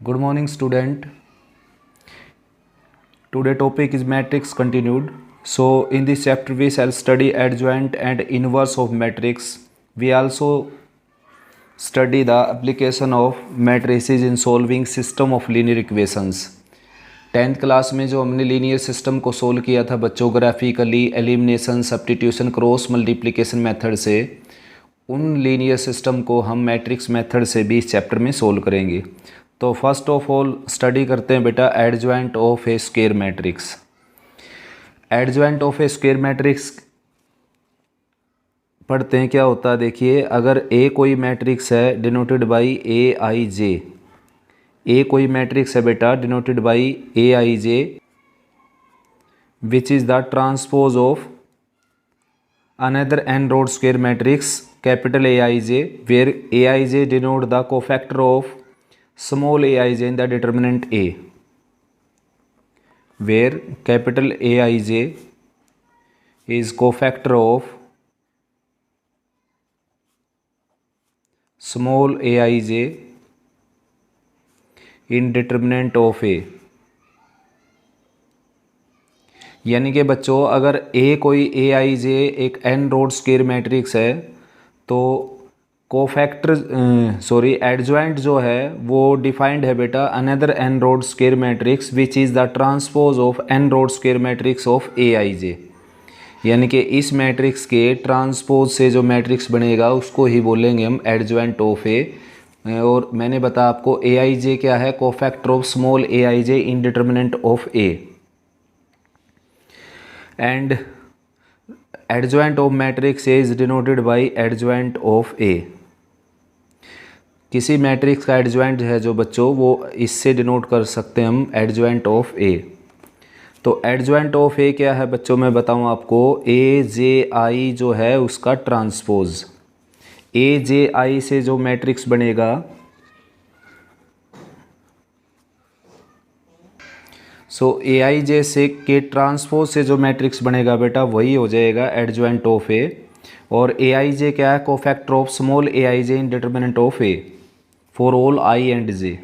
Good morning, student. Today topic is matrix continued. So in this chapter we shall study adjoint and inverse of matrix. We also study the application of matrices in solving system of linear equations. 10th class में जो हमने linear system को solve किया था बच्चों graphically, elimination, substitution, cross multiplication method से, उन linear system को हम मैट्रिक्स मेथड से भी इस चैप्टर में सोल्व करेंगे। तो फर्स्ट ऑफ ऑल स्टडी करते हैं बेटा adjoint of A square matrix. Adjoint of A square matrix पढ़ते हैं क्या होता है। देखिए, अगर ए कोई मैट्रिक्स है डिनोटेड बाई ए आई जे, ए कोई मैट्रिक्स है बेटा denoted by A I J which is the transpose of another n rowed square matrix capital A I J, where A I J denote the cofactor of small aij in the determinant A, where capital Aij is cofactor of small aij in determinant of A। यानी कि बच्चों अगर A कोई Aij एक n rowed square matrix है तो adjoint जो है वो डिफाइंड है बेटा another n rowed square matrix which is the transpose of n rowed square matrix of A I J. यानी कि इस मैट्रिक्स के ट्रांसपोज से जो मैट्रिक्स बनेगा उसको ही बोलेंगे हम एडजॉइंट ऑफ ए। और मैंने बताया आपको ए आई जे क्या है, cofactor of small A I J in determinant of A. And adjoint of matrix is denoted by adjoint of A. किसी मैट्रिक्स का एडजॉइंट है जो बच्चों वो इससे डिनोट कर सकते हैं हम एडजॉइंट ऑफ ए। तो एडजॉइंट ऑफ ए क्या है बच्चों, मैं बताऊं आपको, ए जे आई जो है उसका ट्रांसपोज। ए जे आई से जो मैट्रिक्स बनेगा ए आई जे से के ट्रांसपोज से जो मैट्रिक्स बनेगा बेटा वही हो जाएगा एडजॉइंट ऑफ ए। और ए आई जे क्या है, cofactor of small A I J in determinant of A for all I and J.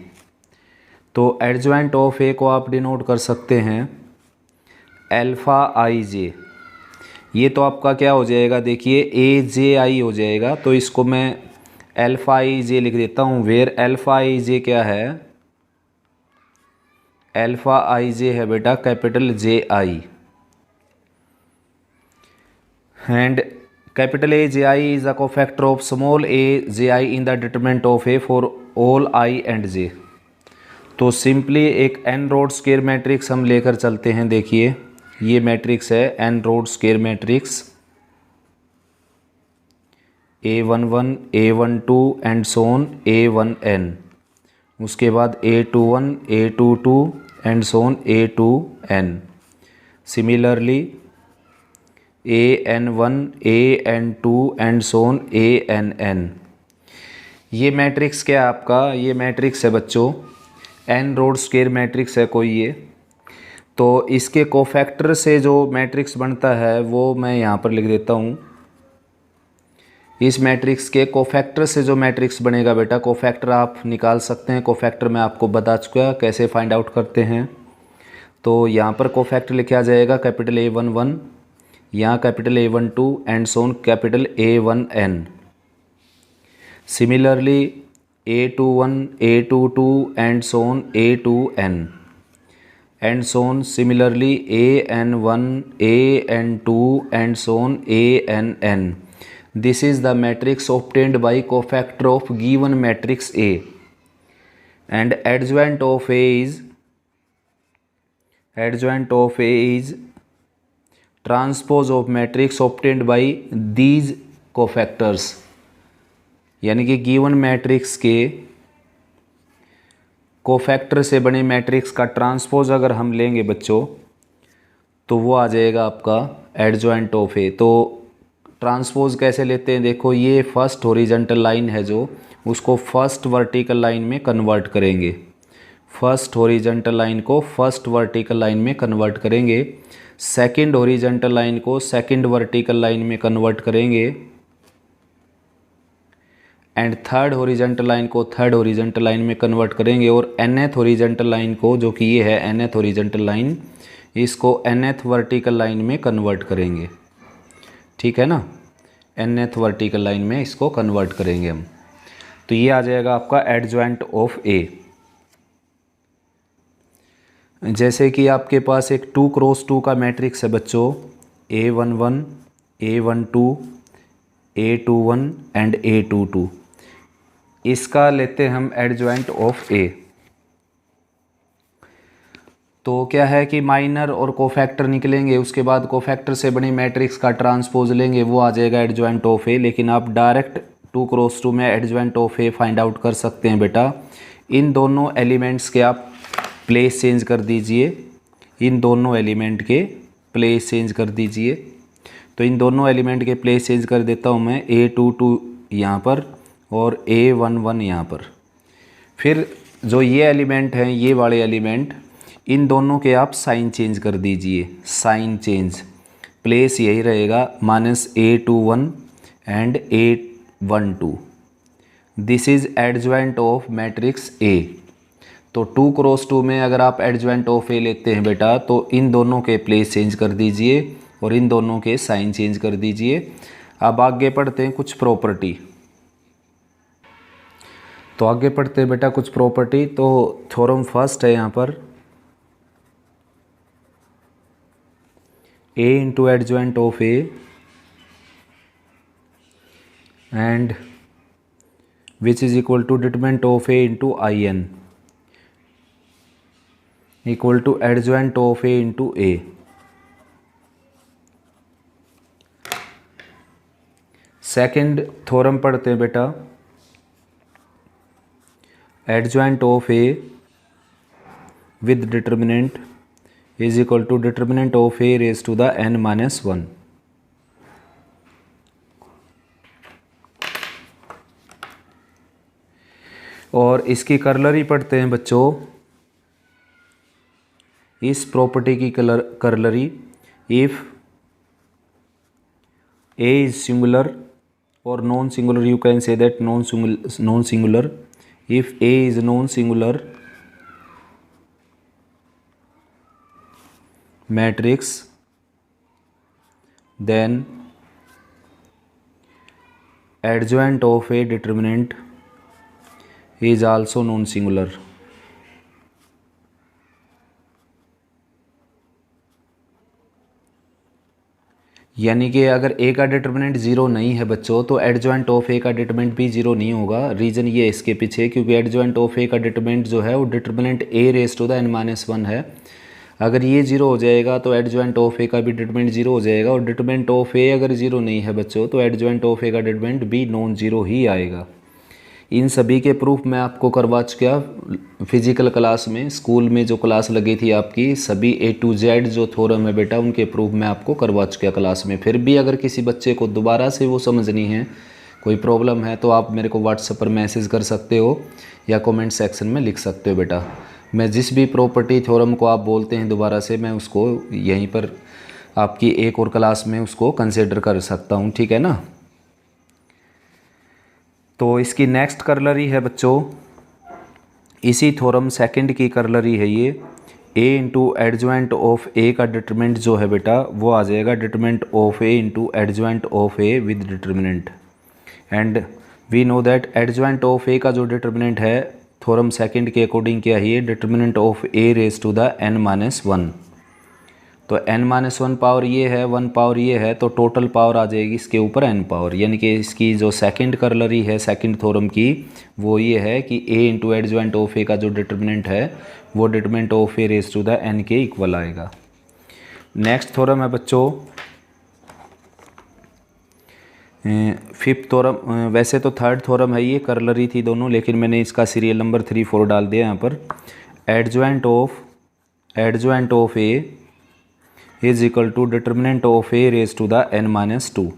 तो एडजॉइंट ऑफ ए को आप डिनोट कर सकते हैं एल्फ़ा आई जे। ये तो आपका क्या हो जाएगा, देखिए ए जे आई हो जाएगा, तो इसको मैं एल्फ़ा आई जे लिख देता हूँ। वेयर एल्फ़ा आई जे क्या है, एल्फ़ा आई जे है बेटा capital J I. And capital A J I is the cofactor of small A J I in the determinant of A for all I and J. तो simply एक N rowed square matrix हम लेकर चलते हैं। देखिए ये matrix है n rowed square matrix A11 A12 and so on A1n, उसके बाद A21 A22 and so on A2n। Similarly AN1 AN2 and so on ANn। ये मैट्रिक्स क्या है आपका, ये मैट्रिक्स है बच्चों एन रोड स्क्वायर मैट्रिक्स है कोई ये। तो इसके कोफैक्टर से जो मैट्रिक्स बनता है वो मैं यहाँ पर लिख देता हूँ। इस मैट्रिक्स के कोफैक्टर से जो मैट्रिक्स बनेगा बेटा, कोफैक्टर आप निकाल सकते हैं। कोफैक्टर मैं आपको बता चुका कैसे फाइंड आउट करते हैं। तो यहाँ पर कोफैक्टर लिखा जाएगा कैपिटल A11, यहाँ capital A12 and so on capital A1n। Similarly A21 A22 and so on A2n and so on similarly AN1 AN2 and so on ANn। This is the matrix obtained by cofactor of given matrix A and adjoint of A is transpose of matrix obtained by these cofactors। यानी कि given matrix के cofactor से बने matrix का transpose अगर हम लेंगे बच्चों तो वो आ जाएगा आपका एडजॉइंट ऑफ ए। तो ट्रांसपोज कैसे लेते हैं, देखो ये फर्स्ट हॉरिजॉन्टल लाइन है जो उसको फर्स्ट वर्टिकल लाइन में कन्वर्ट करेंगे। फर्स्ट हॉरिजॉन्टल लाइन को फर्स्ट वर्टिकल लाइन में कन्वर्ट करेंगे, सेकंड हॉरिजॉन्टल लाइन को सेकंड वर्टिकल लाइन में कन्वर्ट करेंगे, एंड थर्ड हॉरिजॉन्टल लाइन को थर्ड हॉरिजॉन्टल लाइन में कन्वर्ट करेंगे और nth हॉरिजॉन्टल लाइन को, जो कि ये है nth हॉरिजॉन्टल लाइन, इसको nth वर्टिकल लाइन में कन्वर्ट करेंगे। ठीक है ना, nth वर्टिकल लाइन में इसको कन्वर्ट करेंगे हम। तो ये आ जाएगा आपका एडजॉइंट ऑफ ए। जैसे कि आपके पास एक 2x2 का मैट्रिक्स है बच्चों, A11, A12, A21 and A22। इसका लेते हैं हम एडजॉइंट ऑफ ए। तो क्या है कि माइनर और कोफैक्टर निकलेंगे, उसके बाद कोफैक्टर से बनी मैट्रिक्स का ट्रांसपोज लेंगे, वो आ जाएगा एडजॉइंट ऑफ ए। लेकिन आप डायरेक्ट 2x2 में adjoint of A find out कर सकते हैं बेटा। इन दोनों एलिमेंट्स के आप प्लेस चेंज कर दीजिए, इन दोनों एलिमेंट के प्लेस चेंज कर दीजिए। तो इन दोनों एलिमेंट के प्लेस चेंज कर देता हूँ मैं, A22 यहाँ पर और A11 यहाँ पर। फिर जो ये एलिमेंट हैं, ये वाले एलिमेंट, इन दोनों के आप साइन चेंज कर दीजिए, साइन चेंज। प्लेस यही रहेगा -A21 and A12। This is adjoint of matrix A. तो 2x2 में अगर आप एडजॉइंट ऑफ ए लेते हैं बेटा, तो इन दोनों के प्लेस चेंज कर दीजिए और इन दोनों के साइन चेंज कर दीजिए। अब आगे पढ़ते हैं कुछ प्रॉपर्टी। तो आगे पढ़ते हैं बेटा कुछ प्रॉपर्टी। तो थ्योरम फर्स्ट है यहाँ पर, A into adjoint of A and which is equal to determinant of A into IN equal to adjoint of A into A. Second theorem पढ़ते हैं बेटा, adjoint of A with determinant is equal to determinant of A raise to the n-1। और इसकी कर्लरी पढ़ते हैं बच्चों। इस property की कर्लरी, if A is singular or non-singular, you can say that non-singular. If A is non-singular matrix, then adjoint of a determinant is also non-singular। यानी कि अगर ए का डिटरमिनेंट जीरो नहीं है बच्चों, तो एडजॉइंट ऑफ ए का डिटरमिनेंट भी जीरो नहीं होगा। रीज़न ये इसके पीछे, क्योंकि एडजॉइंट ऑफ ए का डिटरमिनेंट जो है वो determinant A raise to the n-1 है। अगर ये जीरो हो जाएगा तो एडजॉइंट ऑफ ए का भी डिटरमिनेंट जीरो हो जाएगा, और डिटरमिनेंट ऑफ ए अगर जीरो नहीं है बच्चों, तो एडजॉइंट ऑफ ए का डिटरमिनेंट भी नॉन जीरो ही आएगा। इन सभी के प्रूफ मैं आपको करवा चुका फिजिकल क्लास में, स्कूल में जो क्लास लगी थी आपकी, सभी A to Z जो थ्योरम है बेटा, उनके प्रूफ मैं आपको करवा चुका क्लास में। फिर भी अगर किसी बच्चे को दोबारा से वो समझनी है, कोई प्रॉब्लम है, तो आप मेरे को व्हाट्सएप पर मैसेज कर सकते हो या कमेंट सेक्शन में लिख सकते हो बेटा। मैं जिस भी प्रॉपर्टी थ्योरम को आप बोलते हैं दोबारा से, मैं उसको यहीं पर आपकी एक और क्लास में उसको कंसिडर कर सकता हूँ, ठीक है ना। तो इसकी नेक्स्ट कर्लरी है बच्चों, इसी थ्योरम सेकंड की कर्लरी है ये। A into adjoint of A का डिटरमिनेंट जो है बेटा, वो आ जाएगा determinant of A into adjoint of A with determinant. And we know that adjoint of A का जो डिटरमिनेंट है थ्योरम सेकंड के अकॉर्डिंग क्या है, determinant of A raise to the n-1। तो n-1 पावर ये है, 1 पावर ये है, तो टोटल पावर आ जाएगी इसके ऊपर n पावर। यानी कि इसकी जो सेकंड कर्लरी है सेकंड थ्योरम की, वो ये है कि a into adjoint of A का जो डिटरमिनेंट है वो determinant of A raise to the n के इक्वल आएगा। नेक्स्ट थ्योरम है बच्चों फिफ्थ थ्योरम। वैसे तो थर्ड थ्योरम है ये, कर्लरी थी दोनों, लेकिन मैंने इसका सीरियल नंबर 3, 4 डाल दिया यहाँ पर। Adjoint of A is equal to determinant of a raised to the n-2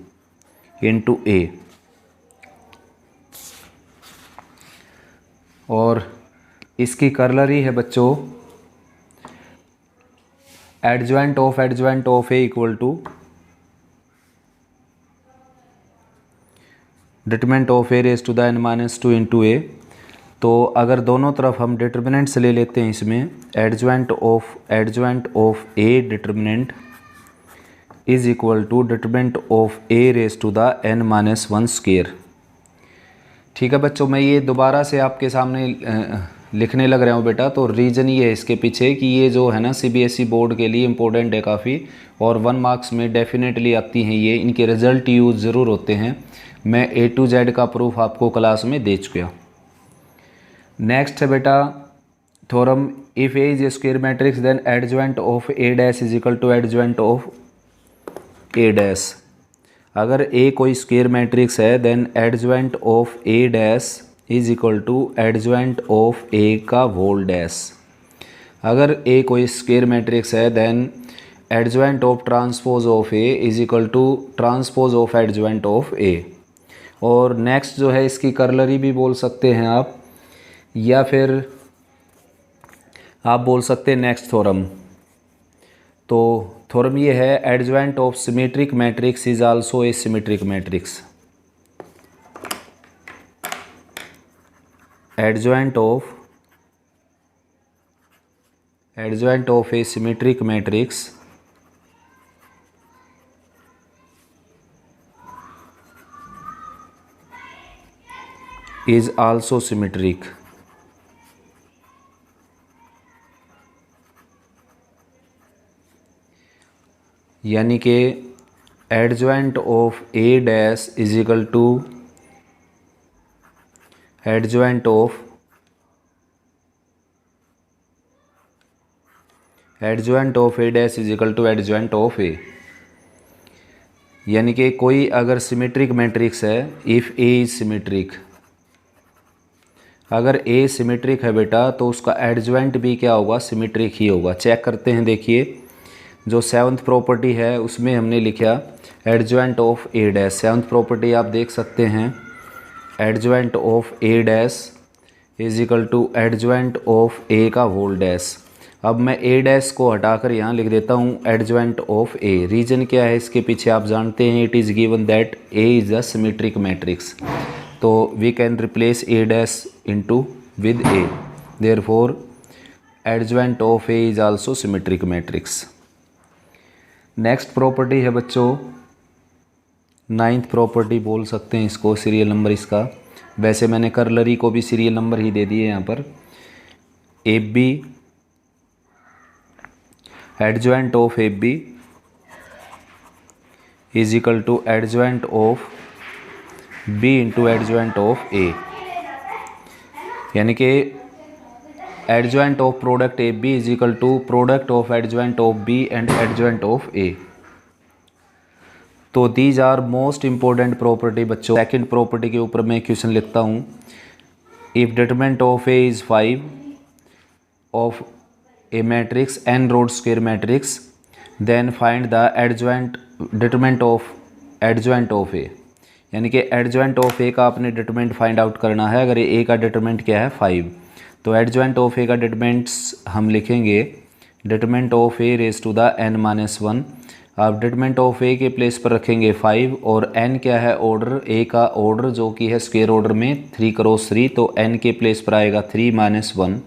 into a। और इसकी कर्लरी है बच्चों adjoint of A equal to determinant of A raise to the n minus two into A. तो अगर दोनों तरफ हम determinants ले लेते हैं इसमें, adjoint of A determinant is equal to determinant of A raise to the n minus one square. ठीक है बच्चों, मैं ये दोबारा से आपके सामने लिखने लग रहा हूँ बेटा। तो रीज़न ये है इसके पीछे कि ये जो है ना सीबीएसई बोर्ड के लिए इम्पोर्टेंट है काफ़ी, और 1 मार्क्स में डेफिनेटली आती हैं ये, इनके रिजल्ट यूज़ ज़रूर होते हैं। मैं A to Z का प्रूफ आपको क्लास में दे चुका। नेक्स्ट है बेटा theorem, if A is a square matrix then adjoint of A dash is equal to adjoint of A dash. अगर ए कोई स्क्वायर मैट्रिक्स है then adjoint of A dash is equal to adjoint of A का whole dash. अगर A कोई square matrix है then adjoint of transpose of A is equal to transpose of adjoint of ए। और next जो है इसकी कर्लरी भी बोल सकते हैं आप, या फिर आप बोल सकते हैं नेक्स्ट थ्योरम। तो थ्योरम ये है, adjoint of symmetric matrix is also a symmetric matrix. Adjoint of a symmetric matrix is also symmetric. यानी कि adjoint of A dash is equal to adjoint of A dash is equal to adjoint of A. यानी कि कोई अगर symmetric matrix है, if A is symmetric, अगर A symmetric है बेटा तो उसका एडजॉइंट भी क्या होगा, सिमेट्रिक ही होगा। चेक करते हैं, देखिए जो 7th प्रॉपर्टी है उसमें हमने लिखा adjoint of A dash. 7th property आप देख सकते हैं, adjoint of A dash is equal to adjoint of A का होल डैश। अब मैं ए डैश को हटाकर यहाँ लिख देता हूँ एडजॉइंट ऑफ ए। रीजन क्या है इसके पीछे आप जानते हैं, it is given that A is a symmetric matrix. तो we can replace A dash into with A, therefore adjoint of A is also symmetric matrix. Next property है बच्चों 9th प्रॉपर्टी बोल सकते हैं इसको, सीरियल नंबर इसका। वैसे मैंने कर्लरी को भी सीरियल नंबर ही दे दिए यहाँ पर। A B adjoint of A B is equal to adjoint of B into adjoint of A. यानी कि adjoint of product A B is equal to product of adjoint of B and adjoint of A. तो these are most important property बच्चों। Second property के ऊपर मैं question लिखता हूँ, if determinant of A is 5 of a matrix N rowed square matrix then find the adjoint determinant of adjoint of A. यानी कि adjoint of A का आपने डिटरमिनेंट फाइंड आउट करना है। अगर ए का डिटरमिनेंट क्या है 5, तो एडजॉइंट ऑफ ए का डिटरमिनेंट्स हम लिखेंगे determinant of A raise to the n minus one. आप डिटरमिनेंट ऑफ ए के प्लेस पर रखेंगे 5 और n क्या है ऑर्डर, ए का ऑर्डर जो कि है स्क्वायर ऑर्डर में 3 क्रॉस 3, तो n के प्लेस पर आएगा 3 माइनस 1,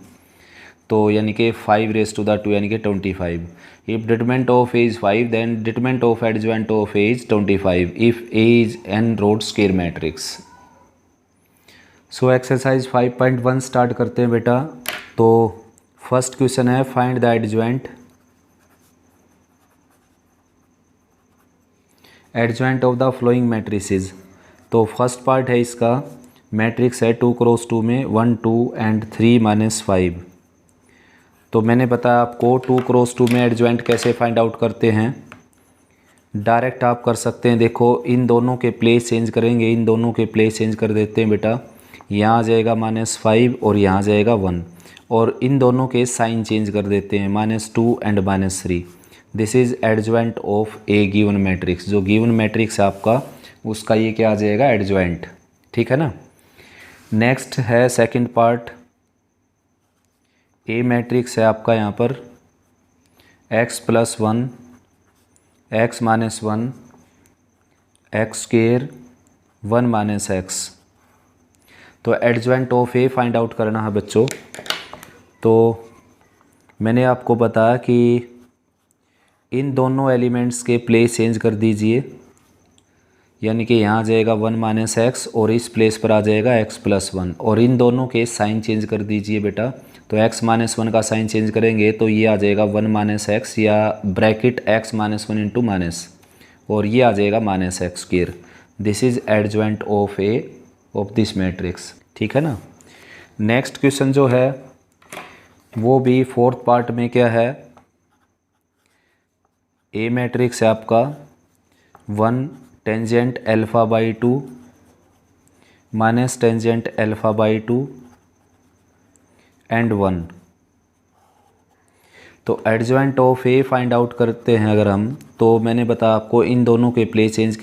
तो यानी कि 5 रेज टू द 2 यानी कि 25। If determinant of A is 5 then determinant of adjoint of A is 25 if A is n rowed square matrix. So exercise 5.1 start करते हैं बेटा। तो फर्स्ट क्वेश्चन है find the adjoint of the following matrices. तो first part है इसका, matrix है 2 cross 2 में 1 2 एंड 3 माइनस 5। तो मैंने बताया आपको 2 क्रॉस 2 में एडजॉइंट कैसे फाइंड आउट करते हैं। डायरेक्ट आप कर सकते हैं, देखो इन दोनों के प्लेस चेंज करेंगे, इन दोनों के प्लेस चेंज कर देते हैं बेटा। यहाँ आ जाएगा -5 और यहाँ आ जाएगा 1, और इन दोनों के साइन चेंज कर देते हैं -2 and -3। This is adjoint of A given matrix. जो गिवन मैट्रिक्स है आपका उसका ये क्या आ जाएगा, एडजॉइंट। ठीक है ना। नेक्स्ट है सेकंड पार्ट, ए मैट्रिक्स है आपका यहाँ पर x + 1 x - 1 x² 1 minus x. तो adjoint of A find out करना है बच्चों। तो मैंने आपको बताया कि इन दोनों एलिमेंट्स के प्लेस चेंज कर दीजिए, यानी कि यहाँ आ जाएगा 1 माइनस एक्स और इस प्लेस पर आ जाएगा x प्लस 1, और इन दोनों के साइन चेंज कर दीजिए बेटा। तो x माइनस 1 का साइन चेंज करेंगे तो ये आ जाएगा 1 माइनस एक्स या bracket x minus 1 into minus, और ये आ जाएगा minus x square. This is adjoint of A of this matrix, ठीक है ना। नेक्स्ट क्वेश्चन जो है वो भी फोर्थ पार्ट में क्या है, ए मैट्रिक्स है आपका 1 tangent alpha by 2 minus tangent alpha by 2 and 1। तो adjoint of A find out करते हैं अगर हम, तो मैंने बताया आपको इन दोनों के प्लेस चेंज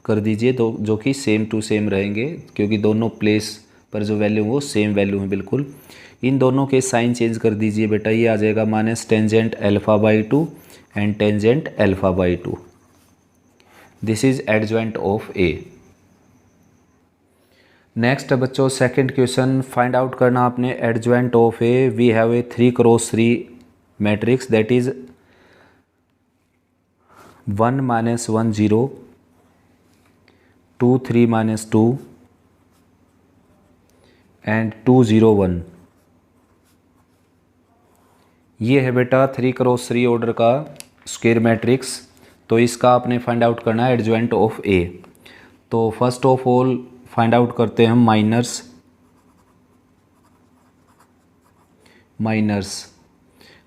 कर दीजिए तो जो कि सेम टू सेम रहेंगे, क्योंकि दोनों प्लेस पर जो वैल्यू वो सेम वैल्यू है बिल्कुल। इन दोनों के साइन चेंज कर दीजिए बेटा, ये आ जाएगा minus tangent alpha by 2 and tangent alpha by 2। This is adjoint of A. Next है बच्चों सेकंड क्वेश्चन, फाइंड आउट करना आपने adjoint of A. We have a 3x3 matrix that is 1 minus 1 0 2 3 minus 2 and 2 0 1। ये है बेटा 3x3 order का square matrix. तो इसका आपने फाइंड आउट करना है एडजॉइंट ऑफ ए। तो first of all find out करते हैं हम minors.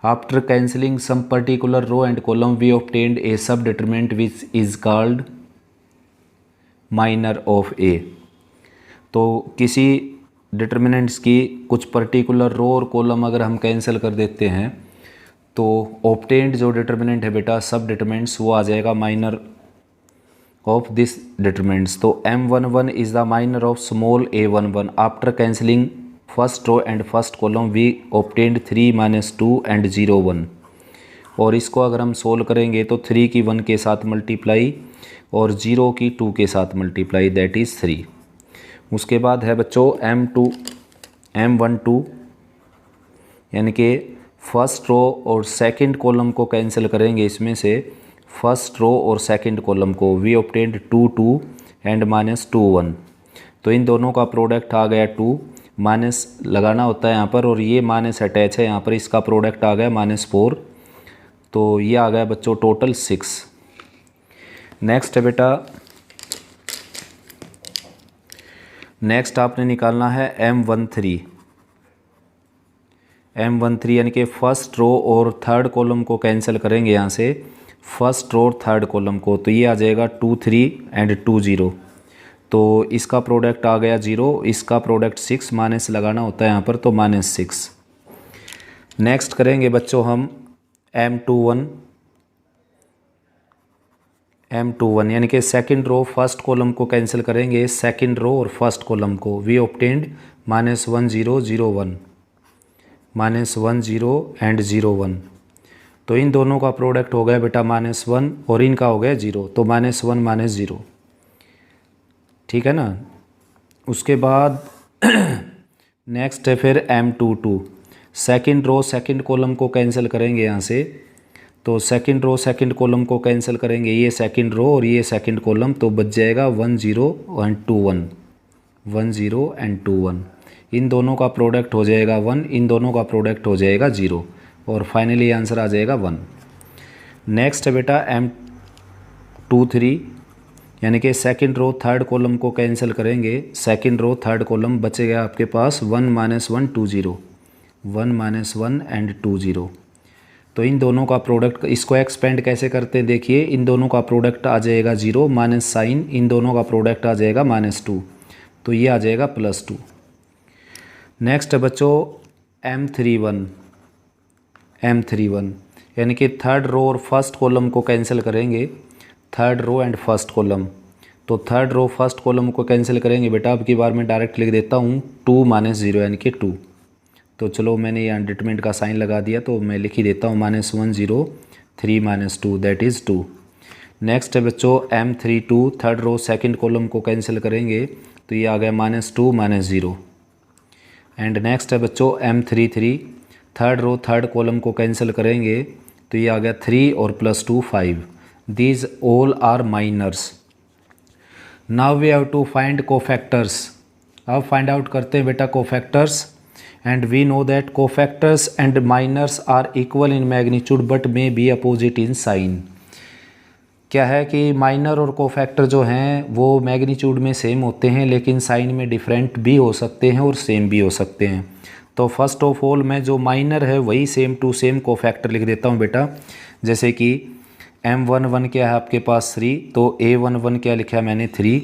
After cancelling some particular row and column we obtained a sub determinant which is called minor of A. तो किसी डिटरमिनेंट्स की कुछ पर्टिकुलर रो और कॉलम अगर हम कैंसिल कर देते हैं तो ऑब्टेन्ड जो डिटरमिनेंट है बेटा सब डिटरमिनेंट्स वो आ जाएगा माइनर ऑफ दिस डिटरमिनेंट्स। तो m11 is the minor of small a11। After cancelling first row and first column we obtained 3 minus 2 and 0 1। और इसको अगर हम सोल्व करेंगे तो 3 की 1 के साथ मल्टीप्लाई और 0 की 2 के साथ मल्टीप्लाई, दैट इज़ 3। उसके बाद है बच्चों m12, यानी कि फर्स्ट रो और सेकंड कॉलम को कैंसिल करेंगे इसमें से, फर्स्ट रो और सेकंड कॉलम को वी ऑब्टेन्ड 2 2 एंड माइनस 2 1। तो इन दोनों का प्रोडक्ट आ गया 2, माइनस लगाना होता है यहाँ पर और ये माइनस अटैच है यहाँ पर, इसका प्रोडक्ट आ गया -4। तो ये आ गया बच्चों टोटल 6। नेक्स्ट है बेटा, नेक्स्ट आपने निकालना है m13 यानी कि फर्स्ट रो और थर्ड कॉलम को कैंसिल करेंगे यहाँ से, फर्स्ट रो और थर्ड कॉलम को। तो ये आ जाएगा 2 3 एंड 2 0। तो इसका प्रोडक्ट आ गया 0, इसका प्रोडक्ट 6, माइनस लगाना होता है यहाँ पर तो -6। नेक्स्ट करेंगे बच्चों हम m21 यानी कि सेकंड रो फर्स्ट कॉलम को कैंसिल करेंगे, सेकंड रो और फर्स्ट कॉलम को वी ऑब्टेन्ड -1 0 0 1 -1 0 एंड 0 1। तो इन दोनों का प्रोडक्ट हो गया बेटा -1 और इनका हो गया 0, तो -1 -0, ठीक है ना। उसके बाद नेक्स्ट है फिर m22, second row second column को कैंसिल करेंगे यहाँ से। तो सेकंड रो सेकंड कॉलम को कैंसिल करेंगे, ये सेकंड रो और ये सेकंड कॉलम, तो बच जाएगा 1 0 एंड 2 1, 1 0 एंड 2 1। इन दोनों का प्रोडक्ट हो जाएगा 1, इन दोनों का प्रोडक्ट हो जाएगा 0 और फाइनली आंसर आ जाएगा 1। नेक्स्ट है बेटा m23 यानी कि सेकंड रो थर्ड कॉलम को कैंसिल करेंगे, सेकंड रो थर्ड कॉलम बचेगा आपके पास 1 -1 2 0, 1 -1 एंड 2 0। तो इन दोनों का प्रोडक्ट, इसको एक्सपेंड कैसे करते हैं देखिए, इन दोनों का प्रोडक्ट आ जाएगा 0 माइनस साइन, इन दोनों का प्रोडक्ट आ जाएगा -2, तो ये आ जाएगा +2। नेक्स्ट है बच्चों m31 यानी कि थर्ड रो और फर्स्ट कॉलम को कैंसिल करेंगे, third row and first column. तो थर्ड रो फर्स्ट कॉलम को कैंसिल करेंगे बेटा, अब की बार मैं डायरेक्ट लिख देता हूँ 2 -0 यानी कि 2। तो चलो मैंने यहाँ डिटरमिनेंट का साइन लगा दिया तो मैं लिख ही देता हूँ -1 0 3 -2 दैट इज़ 2। नेक्स्ट है बच्चों M32 third row second column को कैंसिल करेंगे तो ये आ गया -2 -0। एंड नेक्स्ट है बच्चों M33 third row third column को कैंसिल करेंगे तो ये आ गया 3 और +2 5। These all are minors. Now we have to find cofactors. अब फाइंड आउट करते हैं बेटा cofactors. And we know that cofactors and minors are equal in magnitude but may be opposite in sign. क्या है कि माइनर और cofactor जो हैं वो मैग्नीट्यूड में सेम होते हैं लेकिन साइन में डिफरेंट भी हो सकते हैं और सेम भी हो सकते हैं। तो फर्स्ट ऑफ ऑल मैं जो माइनर है वही सेम टू सेम कोफैक्टर लिख देता हूँ बेटा। जैसे कि M11 क्या है आपके पास 3, तो A11 क्या लिखा मैंने 3,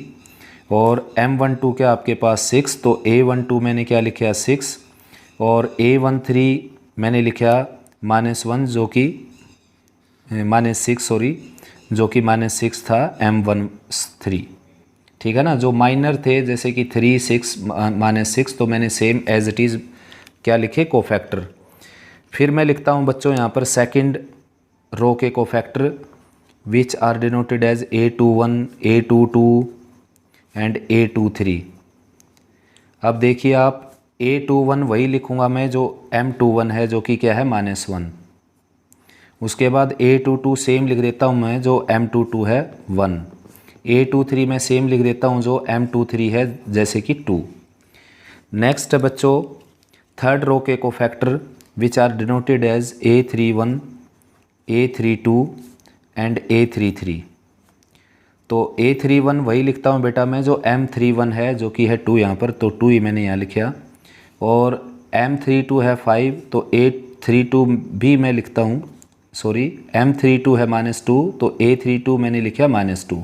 और M12 क्या आपके पास 6, तो A12 मैंने क्या लिखा 6, और A13 मैंने लिखा -1 जो कि -6 सॉरी जो कि -6 था M13। ठीक है ना। जो माइनर थे जैसे कि 3 6 -6 तो मैंने सेम एज इट इज़ क्या लिखे कोफैक्टर। फिर मैं लिखता हूँ बच्चों यहाँ पर सेकंड रो के cofactor which are denoted as A21 A22 and A23। अब देखिए आप A21 वही लिखूँगा मैं जो M21 है जो कि क्या है -1। उसके बाद A22 सेम लिख देता हूँ मैं जो M22 है 1। A23 मैं सेम लिख देता हूँ जो M23 है जैसे कि 2। नेक्स्ट है बच्चों थर्ड रो के cofactor which are denoted as A31 A32 and A33। तो A31 वही लिखता हूँ बेटा मैं जो M31 है जो कि है 2 यहाँ पर, तो 2 ही मैंने यहाँ लिखा। और M32 है 5 तो A32 भी मैं लिखता हूँ, सॉरी M32 है -2 तो A32 मैंने लिखा -2।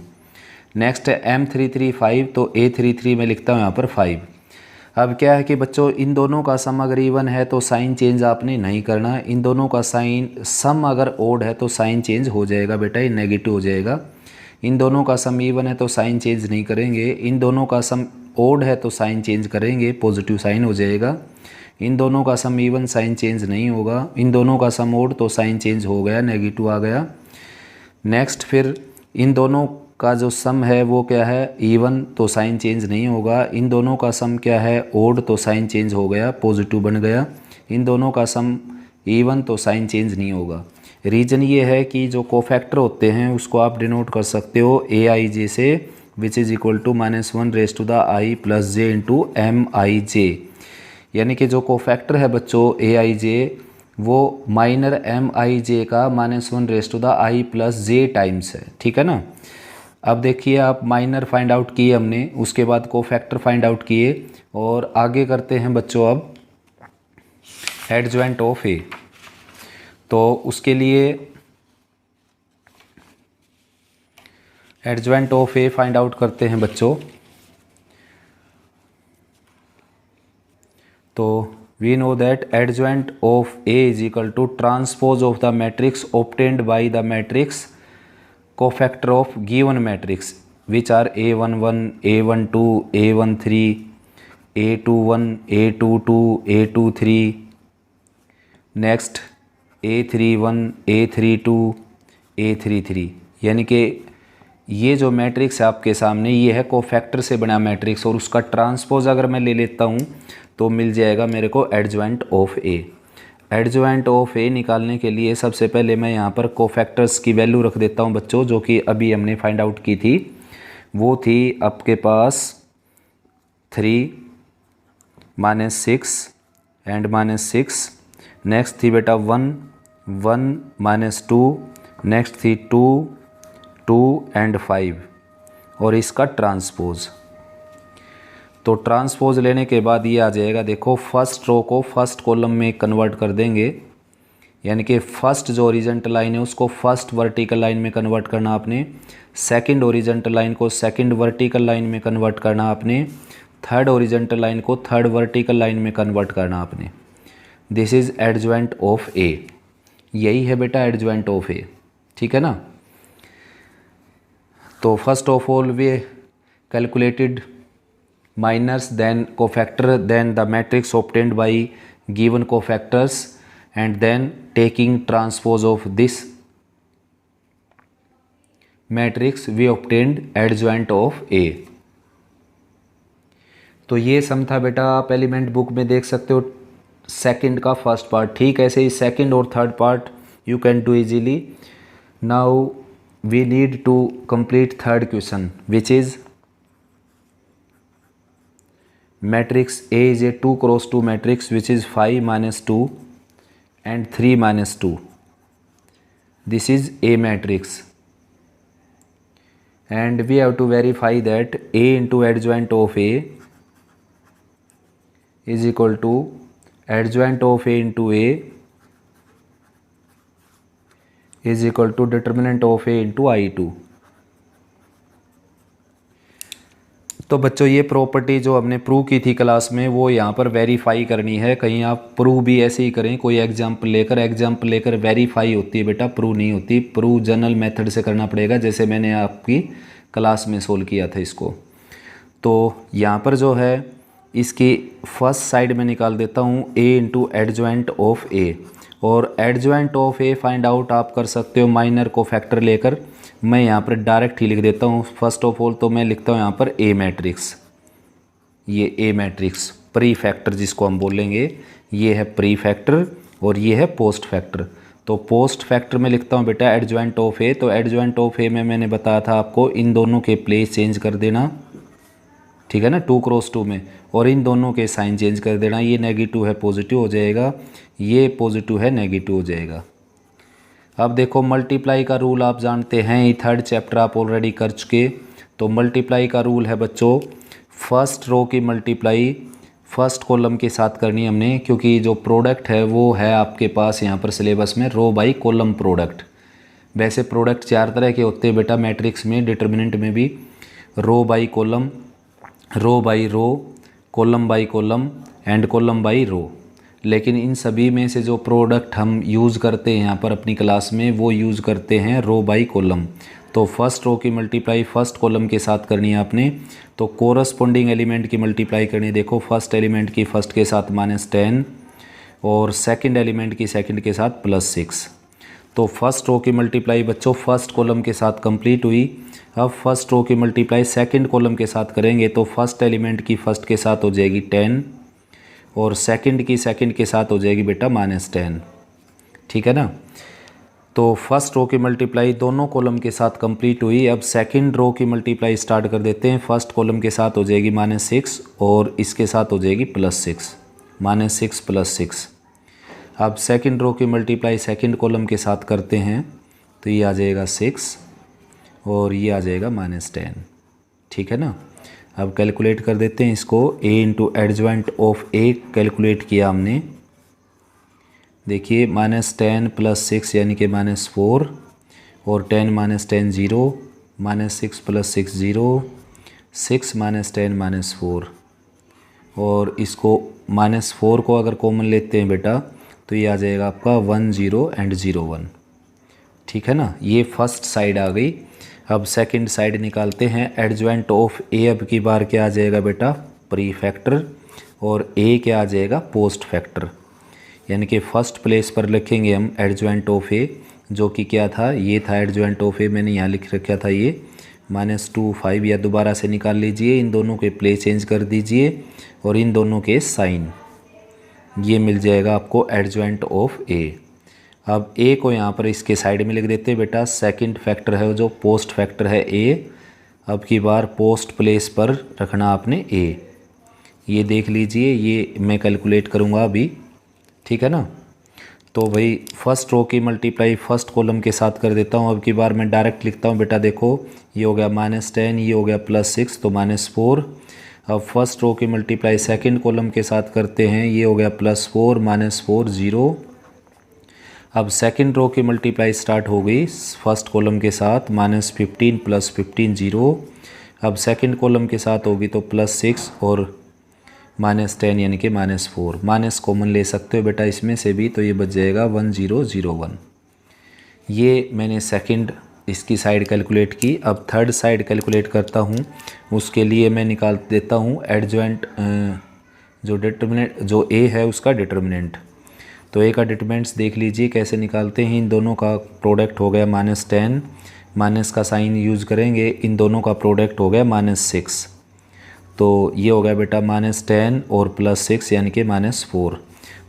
नेक्स्ट है M33 5 तो A33 मैं लिखता हूँ यहाँ पर 5। अब क्या है कि बच्चों इन दोनों का सम अगर इवन है तो साइन चेंज आपने नहीं करना। इन दोनों का साइन सम अगर ओड है तो साइन चेंज हो जाएगा बेटा, ये नेगेटिव हो जाएगा। इन दोनों का सम इवन है तो साइन चेंज नहीं करेंगे। इन दोनों का सम ओड है तो साइन चेंज करेंगे, पॉजिटिव साइन हो जाएगा। इन दोनों का सम इवन साइन चेंज नहीं होगा। इन दोनों का सम ओड तो साइन चेंज हो गया, नेगेटिव आ गया। नेक्स्ट फिर इन दोनों का जो सम है वो क्या है इवन तो साइन चेंज नहीं होगा। इन दोनों का सम क्या है ओड तो साइन चेंज हो गया, पॉजिटिव बन गया। इन दोनों का सम इवन तो साइन चेंज नहीं होगा। रीज़न ये है कि जो कोफैक्टर होते हैं उसको आप डिनोट कर सकते हो AIJ से, which is equal to -1 raise to the i + j into MIJ। यानी कि जो कोफैक्टर है बच्चों AIJ वो माइनर MIJ का -1 raise to the i + j times है। ठीक है ना। अब देखिए आप माइनर फाइंड आउट किए हमने, उसके बाद कोफैक्टर फाइंड आउट किए और आगे करते हैं बच्चों अब एडजॉइंट ऑफ ए। तो उसके लिए adjoint of A find out करते हैं बच्चों। तो we know that adjoint of A is equal to transpose of the matrix obtained by the matrix cofactor of given matrix which are A11 A12 A13 A21 A22 A23 next A31 A32 A33। यानी कि ये जो matrix है आपके सामने ये है cofactor से बना मैट्रिक्स और उसका ट्रांसपोज अगर मैं ले लेता हूँ तो मिल जाएगा मेरे को adjoint of A. Adjoint of A निकालने के लिए सबसे पहले मैं यहाँ पर कोफैक्टर्स की वैल्यू रख देता हूँ बच्चों, जो कि अभी हमने फाइंड आउट की थी। वो थी आपके पास 3 -6 एंड -6। नेक्स्ट थी बेटा 1 1 -2। नेक्स्ट थी 2 2 एंड 5 और इसका ट्रांसपोज। तो ट्रांसपोज लेने के बाद ये आ जाएगा, देखो फर्स्ट रो को फर्स्ट कॉलम में कन्वर्ट कर देंगे। यानी कि फर्स्ट जो ओरिजेंटल लाइन है उसको फर्स्ट वर्टिकल लाइन में कन्वर्ट करना आपने, सेकंड ओरिजेंटल लाइन को सेकंड वर्टिकल लाइन में कन्वर्ट करना आपने, थर्ड ओरिजेंटल लाइन को थर्ड वर्टिकल लाइन में कन्वर्ट करना आपने। दिस इज़ एडजॉइंट ऑफ ए। यही है बेटा एडजॉइंट ऑफ ए। ठीक है ना। तो first of all way calculated minus then cofactor then the matrix obtained by given cofactors and then taking transpose of this matrix we obtained adjoint of A. तो ये सम था बेटा, आप एलिमेंट बुक में देख सकते हो सेकंड का फर्स्ट पार्ट। ठीक, ऐसे ही सेकंड और third part you can do easily. Now we need to complete third question which is matrix A is a 2 cross 2 matrix which is 5 minus 2 and 3 minus 2. This is A matrix and we have to verify that A into adjoint of A is equal to adjoint of A into A is equal to determinant of A into I2। तो बच्चों ये property जो हमने prove की थी class में वो यहाँ पर वेरीफाई करनी है। कहीं आप प्रूव भी ऐसे ही करें, कोई एग्जाम्पल लेकर वेरीफाई होती है बेटा, प्रूव नहीं होती। प्रूव जनरल मेथड से करना पड़ेगा, जैसे मैंने आपकी क्लास में सोल्व किया था इसको। तो यहाँ पर जो है इसकी फर्स्ट साइड में निकाल देता हूँ A into adjoint of A, और adjoint of A find out आप कर सकते हो माइनर को फैक्टर लेकर। मैं यहाँ पर डायरेक्ट ही लिख देता हूँ। फर्स्ट ऑफ ऑल तो मैं लिखता हूँ यहाँ पर A मैट्रिक्स, ये A मैट्रिक्स प्री फैक्टर जिसको हम बोलेंगे, ये है प्री फैक्टर और ये है पोस्ट फैक्टर। तो पोस्ट फैक्टर में लिखता हूँ बेटा एडजॉइंट ऑफ A। तो एडजॉइंट ऑफ A में मैंने बताया था आपको इन दोनों के प्लेस चेंज कर देना, ठीक है ना, 2 क्रॉस 2 में, और इन दोनों के साइन चेंज कर देना। ये नेगेटिव है पॉजिटिव हो जाएगा, ये पॉजिटिव है नेगेटिव हो जाएगा। अब देखो मल्टीप्लाई का रूल आप जानते हैं, ये थर्ड चैप्टर आप ऑलरेडी कर चुके। तो मल्टीप्लाई का रूल है बच्चों, फर्स्ट रो की मल्टीप्लाई फर्स्ट कॉलम के साथ करनी है हमने, क्योंकि जो प्रोडक्ट है वो है आपके पास यहाँ पर सिलेबस में रो बाई कॉलम प्रोडक्ट। वैसे प्रोडक्ट 4 तरह के होते हैं बेटा मैट्रिक्स में, डिटर्मिनेंट में भी, row by column, row by row, column by column and column by row. लेकिन इन सभी में से जो प्रोडक्ट हम यूज़ करते हैं यहाँ पर अपनी क्लास में वो यूज़ करते हैं रो बाई कॉलम। तो फर्स्ट रो की मल्टीप्लाई फर्स्ट कॉलम के साथ करनी है आपने, तो कोरस्पोंडिंग एलिमेंट की मल्टीप्लाई करनी है। देखो फर्स्ट एलिमेंट की फर्स्ट के साथ -10 और सेकंड एलिमेंट की सेकंड के साथ +6। तो फर्स्ट रो की मल्टीप्लाई बच्चों फर्स्ट कॉलम के साथ कंप्लीट हुई। अब फर्स्ट रो की मल्टीप्लाई सेकंड कॉलम के साथ करेंगे, तो फर्स्ट एलिमेंट की फर्स्ट के साथ हो जाएगी 10 और सेकंड की सेकंड के साथ हो जाएगी बेटा -10, ठीक है ना। तो फर्स्ट रो की मल्टीप्लाई दोनों कॉलम के साथ कंप्लीट हुई। अब सेकंड रो की मल्टीप्लाई स्टार्ट कर देते हैं। फर्स्ट कॉलम के साथ हो जाएगी -6 और इसके साथ हो जाएगी +6, -6 + 6। अब सेकंड रो की मल्टीप्लाई सेकंड कॉलम के साथ करते हैं, तो ये आ जाएगा 6 और ये आ जाएगा -10, ठीक है ना। अब कैलकुलेट कर देते हैं इसको। A into adjoint of A calculate किया हमने, देखिए -10 + 6 यानी कि -4 और 10 - 10 0, -6 + 6 0, 6 - 10 -4, और इसको -4 को अगर कॉमन लेते हैं बेटा तो ये आ जाएगा आपका 1 0 एंड 0 1, ठीक है ना। ये फर्स्ट साइड आ गई। अब सेकंड साइड निकालते हैं। एडजॉइंट ऑफ A अब की बार क्या आ जाएगा बेटा प्री फैक्टर और A क्या आ जाएगा पोस्ट फैक्टर, यानी कि फर्स्ट प्लेस पर लिखेंगे हम एडजॉइंट ऑफ A, जो कि क्या था, ये था एडजॉइंट ऑफ A, मैंने यहाँ लिख रखा था ये -2 5, या दोबारा से निकाल लीजिए, इन दोनों के प्लेस चेंज कर दीजिए और इन दोनों के साइन, ये मिल जाएगा आपको एडजॉइंट ऑफ A। अब A को यहाँ पर इसके साइड में लिख देते हैं बेटा, सेकंड फैक्टर है जो पोस्ट फैक्टर है A। अब की बार पोस्ट प्लेस पर रखना आपने A, ये देख लीजिए, ये मैं कैलकुलेट करूँगा अभी, ठीक है ना। तो भाई फर्स्ट रो की मल्टीप्लाई फर्स्ट कॉलम के साथ कर देता हूँ। अब की बार मैं डायरेक्ट लिखता हूँ बेटा, देखो ये हो गया -10, ये हो गया +6 तो -4। अब फर्स्ट रो की मल्टीप्लाई सेकंड कॉलम के साथ करते हैं, ये हो गया +4 -4 0। अब सेकंड रो की मल्टीप्लाई स्टार्ट हो गई फर्स्ट कॉलम के साथ, -15 + 15 0। अब सेकंड कॉलम के साथ होगी तो +6 और -10 यानी कि -4, माइनस कॉमन ले सकते हो बेटा इसमें से भी, तो ये बच जाएगा 1 0 0 1। ये मैंने सेकंड इसकी साइड कैलकुलेट की। अब थर्ड साइड कैलकुलेट करता हूँ, उसके लिए मैं निकाल देता हूँ एडजॉइंट जो डिटर्मिनेंट जो A है उसका डिटर्मिनेंट। तो A का डिटर्मिनेंट्स देख लीजिए कैसे निकालते हैं। इन दोनों का प्रोडक्ट हो गया -10 माइनस का साइन यूज़ करेंगे, इन दोनों का प्रोडक्ट हो गया -6। तो ये हो गया बेटा -10 और +6 यानी कि -4।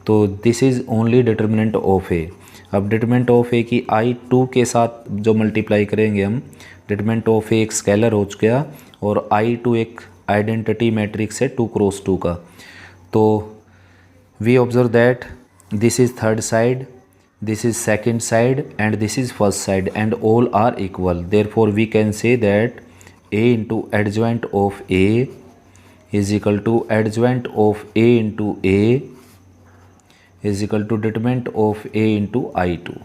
तो this is only determinant of A. अब डिटर्मिनेंट ऑफ ए की I2 के साथ जो मल्टीप्लाई करेंगे हम, डिटर्मिनेंट ऑफ ए एक स्केलर हो चुका और I2 एक आइडेंटिटी मैट्रिक्स है 2 क्रॉस 2 का। तो we observe that this is third side, this is second side and this is first side and all are equal, therefore we can say that a into adjoint of a is equal to adjoint of a into a is equal to determinant of a into I2।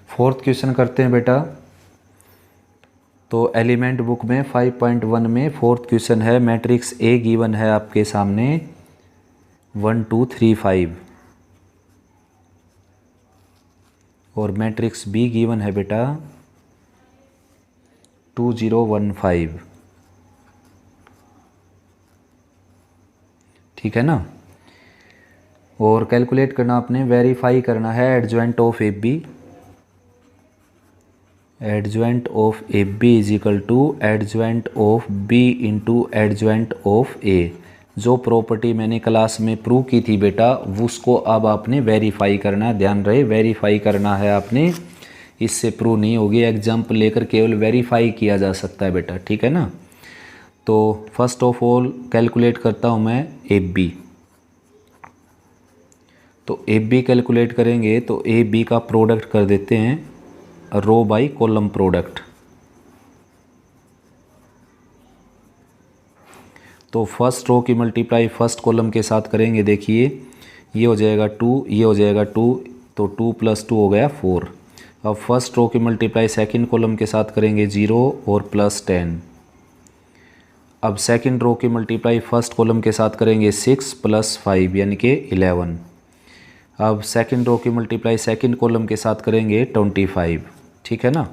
Fourth question करते हैं बेटा। तो element book में 5.1 में fourth question है, matrix A given है आपके सामने 1 2 3 5 और मैट्रिक्स बी गिवन है बेटा 2 0 1 5। ठीक है ना। और कैलकुलेट करना आपने, वेरीफाई करना है adjoint of A B. Adjoint of A B is equal to adjoint of B into adjoint of A. जो प्रॉपर्टी मैंने क्लास में प्रूव की थी बेटा, उसको अब आपने वेरीफाई करना है। ध्यान रहे, वेरीफाई करना है आपने, इससे प्रूव नहीं होगी। एग्जाम्पल लेकर केवल वेरीफाई किया जा सकता है बेटा। ठीक है ना। तो फर्स्ट ऑफ ऑल कैलकुलेट करता हूँ मैं ए बी। तो ए बी कैलकुलेट करेंगे तो ए बी का प्रोडक्ट कर देते हैं रो बाई कॉलम प्रोडक्ट। तो फर्स्ट रो की मल्टीप्लाई फर्स्ट कॉलम के साथ करेंगे। देखिए ये हो जाएगा 2, ये हो जाएगा 2, तो 2 + 2 हो गया 4। अब फर्स्ट रो की मल्टीप्लाई सेकंड कॉलम के साथ करेंगे 0 और +10। अब सेकंड रो की मल्टीप्लाई फर्स्ट कॉलम के साथ करेंगे 6 + 5 यानी कि 11। अब सेकंड रो की मल्टीप्लाई सेकंड कॉलम के साथ करेंगे 25। ठीक है ना।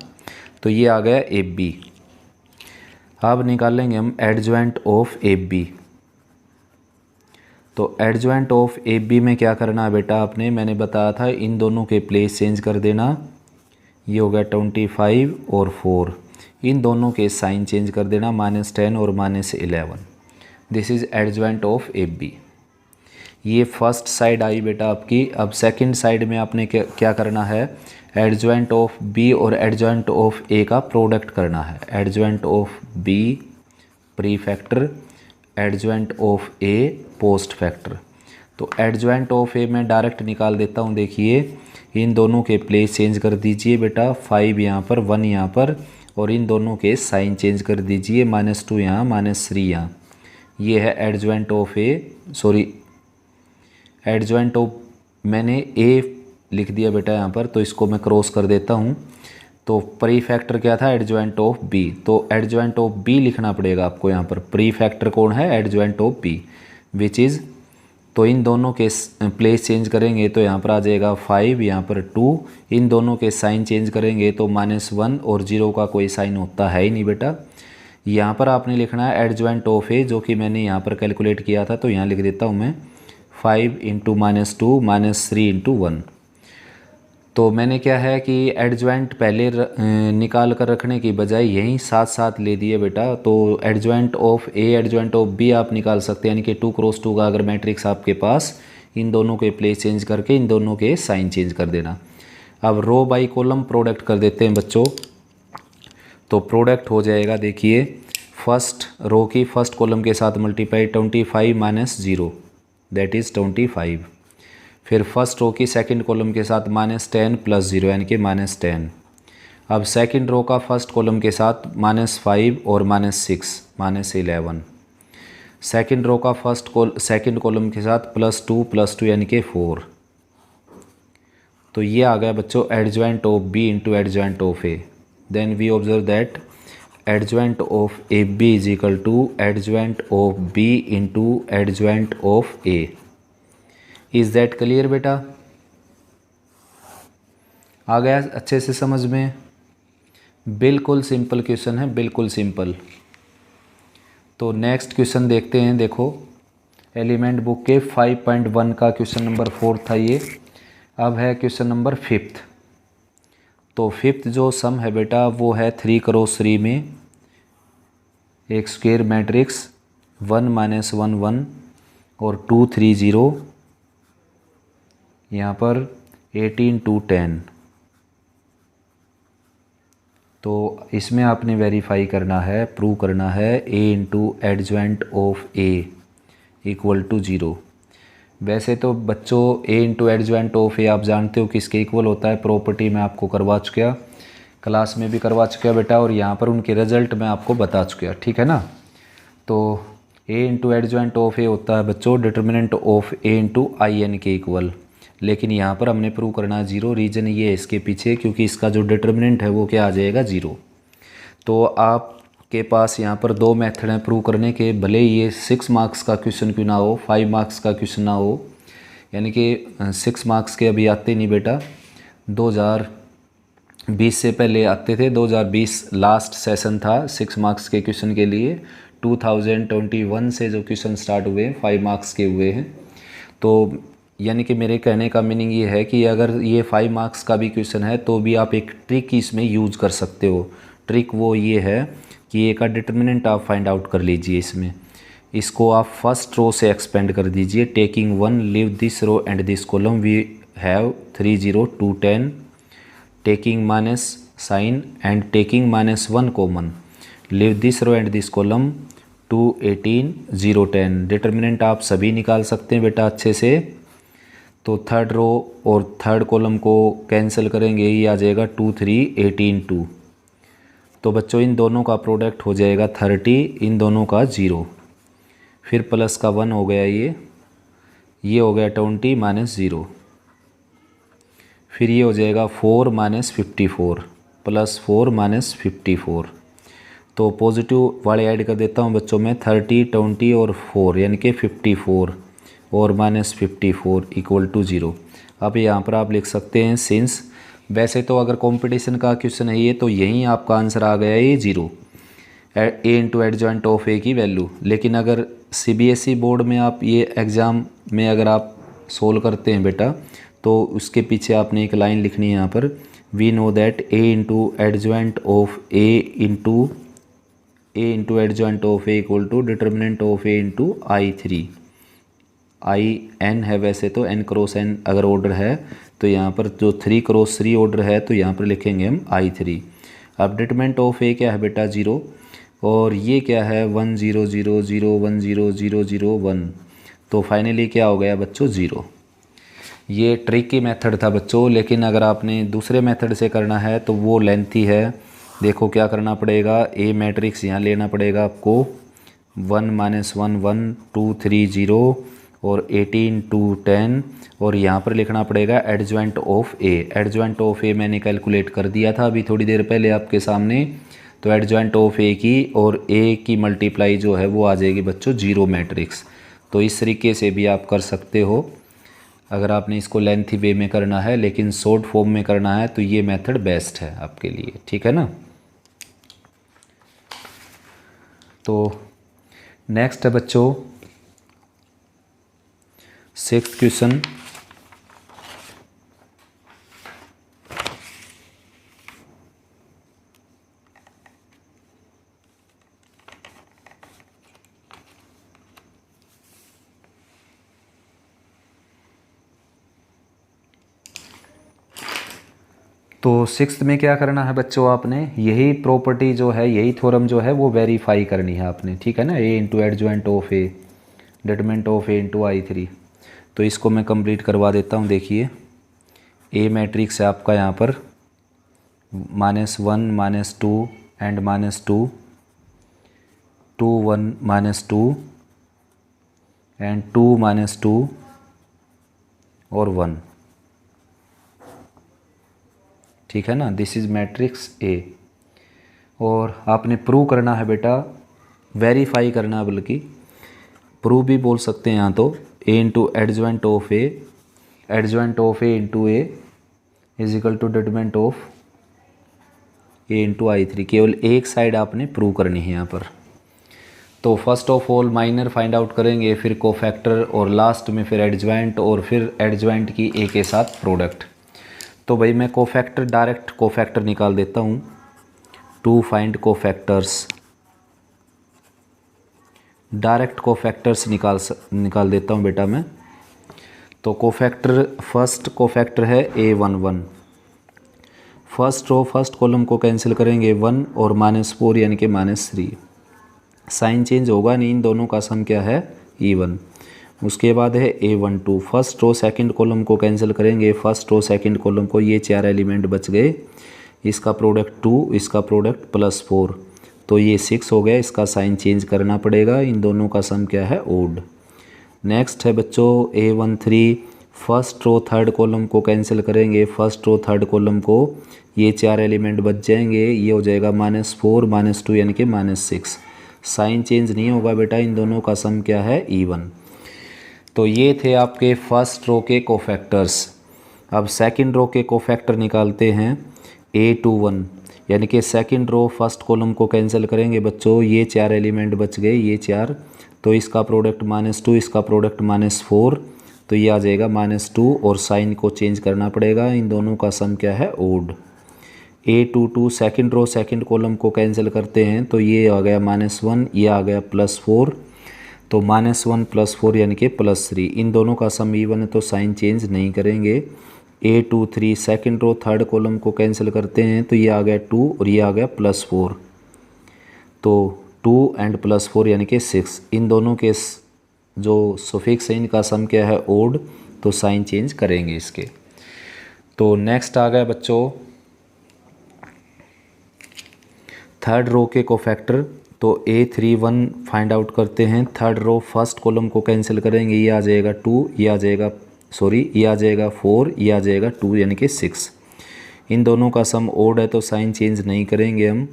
तो ये आ गया ए बी। अब निकालेंगे हम एडजॉइंट ऑफ ए बी। तो एडजॉइंट ऑफ ए बी में क्या करना है बेटा आपने, मैंने बताया था इन दोनों के प्लेस चेंज कर देना। ये हो गया 25 और 4, इन दोनों के साइन चेंज कर देना, -10 और -11। This is adjoint of A B. ये फर्स्ट साइड आई बेटा आपकी। अब सेकंड साइड में आपने क्या करना है, एडजॉइंट ऑफ बी और एडजॉइंट ऑफ ए का प्रोडक्ट करना है। Adjoint of B pre factor, adjoint of A post factor. तो एडजॉइंट ऑफ ए मैं डायरेक्ट निकाल देता हूँ। देखिए इन दोनों के प्लेस चेंज कर दीजिए बेटा, 5 यहाँ पर, 1 यहाँ पर, और इन दोनों के साइन चेंज कर दीजिए, -2 यहाँ, -3 यहाँ। ये है adjoint of A, sorry adjoint of, मैंने ए लिख दिया बेटा यहाँ पर, तो इसको मैं क्रॉस कर देता हूँ। तो प्री फैक्टर क्या था, एडजॉइंट ऑफ बी। तो एडजॉइंट ऑफ बी लिखना पड़ेगा आपको यहाँ पर। प्री फैक्टर कौन है, adjoint of B, which is, तो इन दोनों के प्लेस चेंज करेंगे तो यहाँ पर आ जाएगा 5, यहाँ पर 2, इन दोनों के साइन चेंज करेंगे तो -1 और 0 का कोई साइन होता है ही नहीं बेटा। यहाँ पर आपने लिखना है एडजॉइंट ऑफ ए, जो कि मैंने यहाँ पर कैलकुलेट किया था, तो यहाँ लिख देता हूँ मैं 5 × -2 -3 × 1। तो मैंने क्या है कि एडजॉइंट पहले निकाल कर रखने की बजाय यहीं साथ साथ ले दिए बेटा। तो adjoint of A adjoint of B आप निकाल सकते हैं, यानी कि 2 × 2 का अगर मैट्रिक्स आपके पास, इन दोनों के प्लेस चेंज करके इन दोनों के साइन चेंज कर देना। अब रो बाई कॉलम प्रोडक्ट कर देते हैं बच्चों। तो प्रोडक्ट हो जाएगा, देखिए फर्स्ट रो की फर्स्ट कॉलम के साथ मल्टीप्लाई 25 - 0 दैट इज़ 25। फिर फर्स्ट रो की सेकंड कॉलम के साथ -10 + 0 यानी कि -10। अब सेकंड रो का फर्स्ट कॉलम के साथ -5 और -6 -11। सेकंड रो का सेकंड कॉलम के साथ +2 + 2 यानी कि 4। तो ये आ गया बच्चों adjoint of B into adjoint of A. Then we observe that adjoint of A B is equal to adjoint of B into adjoint of A. Is that clear बेटा? आ गया अच्छे से समझ में? बिल्कुल सिंपल क्वेश्चन है, बिल्कुल सिंपल। तो नेक्स्ट क्वेश्चन देखते हैं। देखो एलिमेंट बुक के 5.1 का क्वेश्चन नंबर 4 था ये। अब है क्वेश्चन नंबर 5। तो फिफ्थ जो सम है बेटा वो है 3 क्रॉस 3 में एक स्क्वायर मैट्रिक्स 1 माइनस 1 1 और 2 3 0, यहाँ पर 18 2 10। तो इसमें आपने वेरीफाई करना है, प्रूव करना है a into adjoint of a equal to 0। वैसे तो बच्चों a into adjoint of a आप जानते हो किसके इक्वल होता है, प्रॉपर्टी में आपको करवा चुका, क्लास में भी करवा चुका बेटा, और यहाँ पर उनके रिजल्ट में आपको बता चुका, ठीक है ना। तो a into adjoint of a होता है बच्चों determinant of a into I n के इक्वल, लेकिन यहाँ पर हमने प्रूव करना है 0। रीज़न ये है इसके पीछे क्योंकि इसका जो डिटर्मिनेंट है वो क्या आ जाएगा 0। तो आपके पास यहाँ पर 2 मेथड हैं प्रूव करने के, भले ये 6 मार्क्स का क्वेश्चन क्यों ना हो, 5 मार्क्स का क्वेश्चन ना हो, यानी कि 6 मार्क्स के अभी आते नहीं बेटा, 2020 से पहले आते थे। 2020 लास्ट सेशन था 6 मार्क्स के क्वेश्चन के लिए, 2021 से जो क्वेश्चन स्टार्ट हुए 5 मार्क्स के हुए हैं। तो यानी कि मेरे कहने का मीनिंग ये है कि अगर ये 5 मार्क्स का भी क्वेश्चन है तो भी आप एक ट्रिक इसमें यूज़ कर सकते हो। ट्रिक वो ये है कि ए का डिटर्मिनेंट आप फाइंड आउट कर लीजिए। इसको आप फर्स्ट रो से एक्सपेंड कर दीजिए, taking 1 leave this row and this column we have 3 0 2 10, taking minus sign and taking -1 common, leave this row and this column 2 18 0 10। Determinant आप सभी निकाल सकते हैं बेटा अच्छे से। तो थर्ड रो और थर्ड कॉलम को कैंसिल करेंगे, ये आ जाएगा 2 3 18 2। तो बच्चों इन दोनों का प्रोडक्ट हो जाएगा 30, इन दोनों का 0, फिर प्लस का 1 हो गया, ये हो गया 20 -0, फिर ये हो जाएगा 4 -54 प्लस 4 -54। तो पॉजिटिव वाले ऐड कर देता हूँ बच्चों में, 30 20 और 4 यानी कि 54 और -54 इक्वल टू 0। अब यहाँ पर आप लिख सकते हैं सिंस, वैसे तो अगर कंपटीशन का क्वेश्चन है ये तो यहीं आपका आंसर आ गया ये 0, ए इंटू एडजॉइंट ऑफ ए की वैल्यू। लेकिन अगर सीबीएसई बोर्ड में आप ये एग्ज़ाम में अगर आप सोल्व करते हैं बेटा तो उसके पीछे आपने एक लाइन लिखनी है यहाँ पर, we know that A into adjoint of A into adjoint of A equal to determinant of A into I3। IN है वैसे तो n क्रॉस n अगर ऑर्डर है तो यहाँ पर जो 3 क्रॉस 3 ऑर्डर है तो यहाँ पर लिखेंगे हम I3। अब डिटर्मिनेंट ऑफ ए क्या है बेटा 0, और ये क्या है 1 0 0 0 1 0 0 0 1। तो फाइनली क्या हो गया बच्चों 0। ये ट्रिक की मेथड था बच्चों, लेकिन अगर आपने दूसरे मेथड से करना है तो वो लेंथी है। देखो क्या करना पड़ेगा, ए मैट्रिक्स यहाँ लेना पड़ेगा आपको, 1 -1 1 2 3 0 और 18 2 10, और यहाँ पर लिखना पड़ेगा adjoint of A. Adjoint of A मैंने कैलकुलेट कर दिया था अभी थोड़ी देर पहले आपके सामने। तो एडजॉइंट ऑफ ए की और ए की मल्टीप्लाई जो है वो आ जाएगी बच्चों 0 मैट्रिक्स। तो इस तरीके से भी आप कर सकते हो अगर आपने इसको लेंथी वे में करना है, लेकिन शॉर्ट फॉर्म में करना है तो ये मेथड बेस्ट है आपके लिए, ठीक है ना। तो नेक्स्ट है बच्चों 6th क्वेश्चन। तो 6th में क्या करना है बच्चों, आपने यही प्रॉपर्टी जो है, यही थ्योरम जो है वो वेरीफाई करनी है आपने, ठीक है ना। A into adjoint of A determinant of A into I3। तो इसको मैं कंप्लीट करवा देता हूँ। देखिए ए मैट्रिक्स है आपका यहाँ पर -1 -2 एंड -2 2 1 -2 एंड 2 -2 और 1, ठीक है ना। This is matrix A. और आपने प्रूव करना है बेटा, वेरीफाई करना है, बल्कि प्रूव भी बोल सकते हैं यहाँ तो, A into adjoint of A into A is equal to determinant of A into I3। केवल एक साइड आपने प्रूव करनी है यहाँ पर। तो first of all minor find out करेंगे, फिर कोफैक्टर, और लास्ट में फिर एडजॉइंट, और फिर एडजॉइंट की ए के साथ प्रोडक्ट। तो भाई मैं कोफैक्टर डायरेक्ट कोफैक्टर निकाल देता हूँ। To find cofactors, direct cofactors निकाल देता हूँ बेटा मैं। तो कोफैक्टर, फर्स्ट कोफैक्टर है A11। First row first column को कैंसिल करेंगे 1 और -4 यानी कि -3। साइन चेंज होगा नहीं, इन दोनों का सम क्या है even। उसके बाद है A12। First row second column को कैंसिल करेंगे, फर्स्ट रो सेकंड कॉलम को, ये 4 एलिमेंट बच गए, इसका प्रोडक्ट 2, इसका प्रोडक्ट +4, तो ये 6 हो गया। इसका साइन चेंज करना पड़ेगा, इन दोनों का सम क्या है ओड। नेक्स्ट है बच्चों A13। First row third column को कैंसिल करेंगे, फर्स्ट रो थर्ड कॉलम को, ये 4 एलिमेंट बच जाएंगे, ये हो जाएगा -4 -2 यानी कि -6। साइन चेंज नहीं होगा बेटा, इन दोनों का सम क्या है इवन। तो ये थे आपके फर्स्ट रो के कोफैक्टर्स। अब सेकंड रो के कोफैक्टर निकालते हैं। A21 यानी कि सेकंड रो फर्स्ट कॉलम को कैंसिल करेंगे बच्चों, ये 4 एलिमेंट बच गए, ये 4, तो इसका प्रोडक्ट -2, इसका प्रोडक्ट -4, तो ये आ जाएगा -2 और साइन को चेंज करना पड़ेगा, इन दोनों का सम क्या है odd. A22 second row second column को कैंसिल करते हैं, तो ये आ गया -1, ये आ गया +4, तो -1 +4 यानी कि +3, इन दोनों का सम इवन है तो साइन चेंज नहीं करेंगे। A23 second row third column को कैंसिल करते हैं, तो ये आ गया 2 और ये आ गया +4, तो 2 एंड +4 यानी कि 6, इन दोनों के जो सुफिक्स है इनका सम क्या है ओड, तो साइन चेंज करेंगे इसके। तो नेक्स्ट आ गया बच्चों थर्ड रो के कोफैक्टर। तो A31 फाइंड आउट करते हैं। थर्ड रो फर्स्ट कॉलम को कैंसिल करेंगे, ये आ जाएगा 2, ये आ जाएगा ये आ जाएगा 4, ये आ जाएगा 2 यानी कि 6, इन दोनों का सम ओड है तो साइन चेंज नहीं करेंगे हम।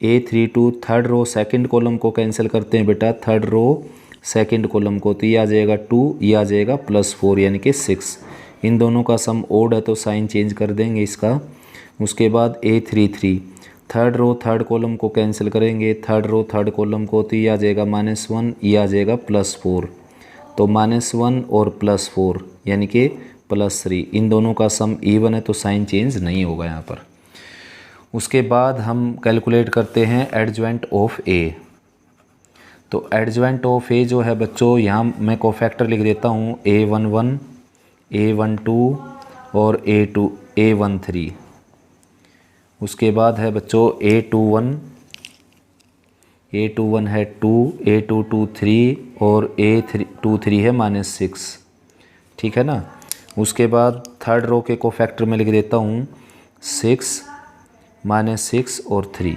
A32 third row second column को कैंसिल करते हैं बेटा, थर्ड रो सेकंड कॉलम को, तो ये आ जाएगा 2, ये आ जाएगा +4 यानी कि 6, इन दोनों का सम ओड है तो साइन चेंज कर देंगे इसका। उसके बाद A33 third row third column को कैंसिल करेंगे, थर्ड रो थर्ड कॉलम को, तो ये आ जाएगा -1, ये आ जाएगा +4, तो -1 और +4 यानी कि +3, इन दोनों का सम इवन है तो साइन चेंज नहीं होगा यहाँ पर। उसके बाद हम कैलकुलेट करते हैं एडजॉइंट ऑफ A। तो एडजॉइंट ऑफ A जो है बच्चों, यहाँ मैं कोफैक्टर लिख देता हूँ A11, A12 और A13। उसके बाद है बच्चों A21 है 2, A22 3 और A23 है -6, ठीक है ना। उसके बाद थर्ड रो के कोफैक्टर में लिख देता हूँ 6 -6 और 3,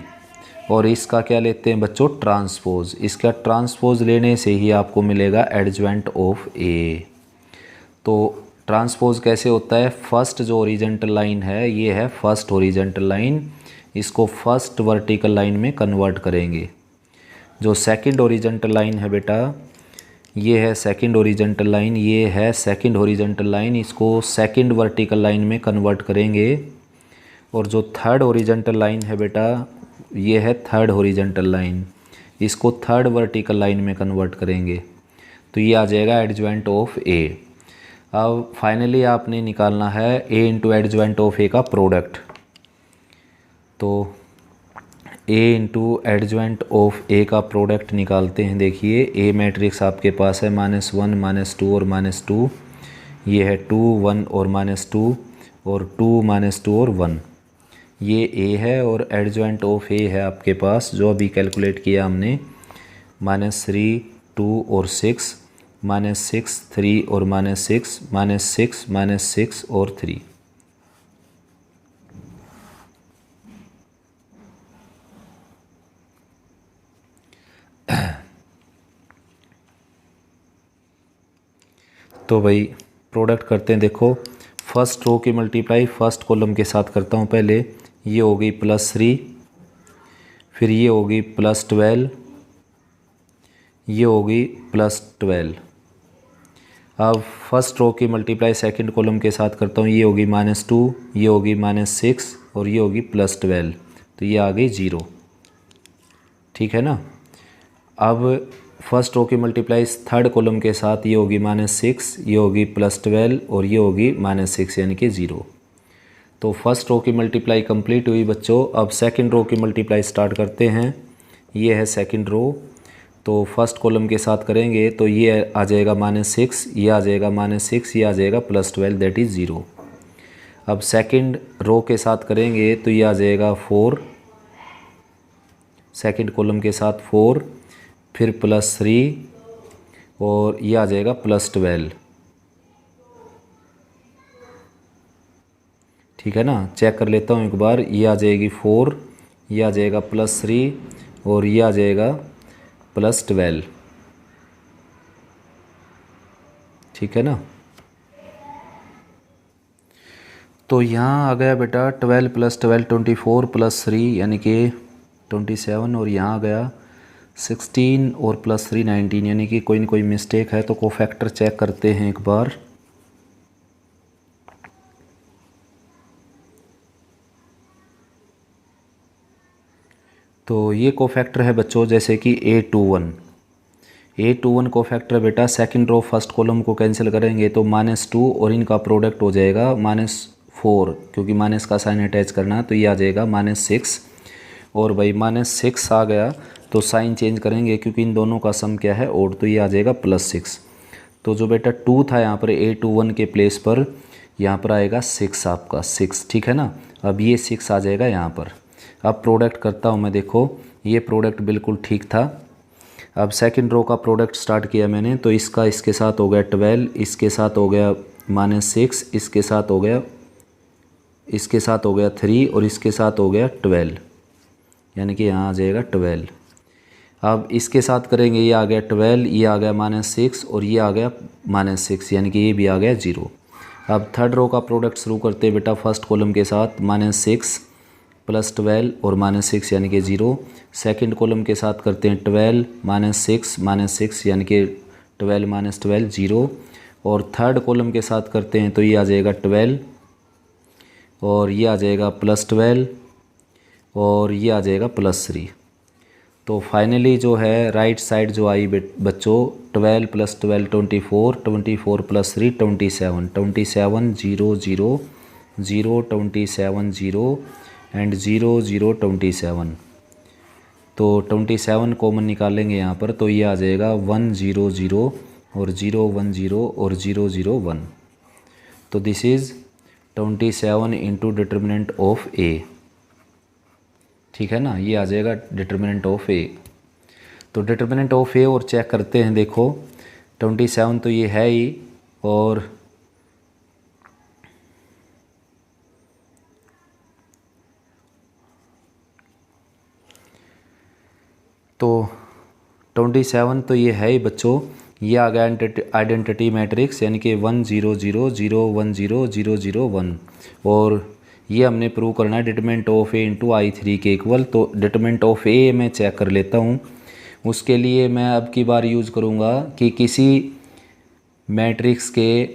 और इसका क्या लेते हैं बच्चों ट्रांसपोज। इसका ट्रांसपोज लेने से ही आपको मिलेगा एडजॉइंट ऑफ A। तो ट्रांसपोज कैसे होता है, फर्स्ट जो ओरिजेंटल लाइन है ये है फर्स्ट ओरिजेंटल लाइन, इसको फर्स्ट वर्टिकल लाइन में कन्वर्ट करेंगे। जो सेकंड ओरिजेंटल लाइन है बेटा, ये है सेकंड ओरिजेंटल लाइन, ये है सेकंड ओरिजेंटल लाइन, इसको सेकंड वर्टिकल लाइन में कन्वर्ट करेंगे। और जो थर्ड ओरिजेंटल लाइन है बेटा, ये है थर्ड ओरिजेंटल लाइन, इसको थर्ड वर्टिकल लाइन में कन्वर्ट करेंगे, तो ये आ जाएगा एडजॉइंट ऑफ A। अब फाइनली आपने निकालना है A into adjoint of A का प्रोडक्ट। तो A into adjoint of A का प्रोडक्ट निकालते हैं। देखिए A मैट्रिक्स आपके पास है -1 -2 और -2, ये है 2 1 और -2 और 2 -2 और 1, ये A है। और एडजॉइंट ऑफ A है आपके पास जो अभी कैलकुलेट किया हमने, -3 2 और 6, -6 3 और -6 -6 -6 और 3। तो भाई प्रोडक्ट करते हैं। देखो फर्स्ट रो की मल्टीप्लाई फर्स्ट कॉलम के साथ करता हूँ पहले, ये हो गई +3, फिर ये होगी +12, ये होगी +12। अब फर्स्ट रो की मल्टीप्लाई सेकंड कॉलम के साथ करता हूँ, ये होगी -2, ये होगी -6 और ये होगी +12, तो ये आ गई 0, ठीक है ना। अब फर्स्ट रो की मल्टीप्लाई थर्ड कॉलम के साथ, ये होगी -6, ये होगी +12 और ये होगी -6 यानी कि 0। तो फर्स्ट रो की मल्टीप्लाई कंप्लीट हुई बच्चों। अब सेकंड रो की मल्टीप्लाई स्टार्ट करते हैं। ये है सेकंड रो, तो फर्स्ट कॉलम के साथ करेंगे तो ये आ जाएगा -6, ये आ जाएगा -6, ये आ जाएगा +12 दैट इज़ 0। अब सेकंड रो के साथ करेंगे तो ये आ जाएगा 4, सेकंड कॉलम के साथ 4, फिर +3 और ये आ जाएगा +12। ठीक है ना, चेक कर लेता हूँ एक बार। ये आ जाएगी 4, ये आ जाएगा +3 और ये आ जाएगा +12। ठीक है ना, तो यहाँ आ गया बेटा 12 + 12 24 +3 यानी कि 27 और यहाँ आ गया 16 और +3 19 यानी कि कोई ना कोई मिस्टेक है, तो कोफैक्टर चेक करते हैं एक बार। तो ये कोफैक्टर है बच्चों जैसे कि A21 कोफैक्टर बेटा सेकंड रो फर्स्ट कॉलम को कैंसिल करेंगे तो -2 और इनका प्रोडक्ट हो जाएगा -4, क्योंकि माइनस का साइन अटैच करना, तो ये आ जाएगा -6 और भाई -6 आ गया तो साइन चेंज करेंगे क्योंकि इन दोनों का सम क्या है ओड, तो ये आ जाएगा +6। तो जो बेटा 2 था यहाँ पर A21 के प्लेस पर यहाँ पर आएगा 6, आपका 6। ठीक है ना, अब ये 6 आ जाएगा यहाँ पर। अब प्रोडक्ट करता हूँ मैं, देखो ये प्रोडक्ट बिल्कुल ठीक था। अब सेकंड रो का प्रोडक्ट स्टार्ट किया मैंने, तो इसका इसके साथ हो गया 12, इसके साथ हो गया -6, इसके साथ हो गया 3 और इसके साथ हो गया 12, यानी कि यहाँ आ जाएगा 12। अब इसके साथ करेंगे, ये आ गया 12, ये आ गया -6 और ये आ गया -6 यानी कि ये भी आ गया 0। अब थर्ड रो का प्रोडक्ट शुरू करते हैं बेटा फर्स्ट कॉलम के साथ, -6 + 12 और -6 यानी कि 0। सेकंड कॉलम के साथ करते हैं 12 -6 यानी कि 12 - 12 0। और थर्ड कॉलम के साथ करते हैं तो ये आ जाएगा 12 और ये आ जाएगा +12 और ये आ जाएगा +3। तो फाइनली जो है राइट साइड जो आई बच्चों 12 + 12 24, 24 + 3 27, 27 0 0 0 27 0 एंड 0 0 27। तो 27 कॉमन निकालेंगे यहाँ पर, तो ये आ जाएगा 1 0 0 और 0 1 0 और 0 0 1। तो this is 27 into determinant of A. ठीक है ना, ये आ जाएगा डिटर्मिनेंट ऑफ ए। तो डिटर्मिनेंट ऑफ ए और चेक करते हैं, देखो 27 तो ये है ही, और तो 27 तो ये है ही बच्चों। ये आ गया आइडेंटिटी मैट्रिक्स यानी कि 1 0 0 0 1 0 0 0 1, और ये हमने प्रूव करना है determinant of A into I3 के इक्वल। तो डिटरमिनेंट ऑफ ए मैं चेक कर लेता हूँ। उसके लिए मैं अब की बार यूज़ करूँगा कि किसी मैट्रिक्स के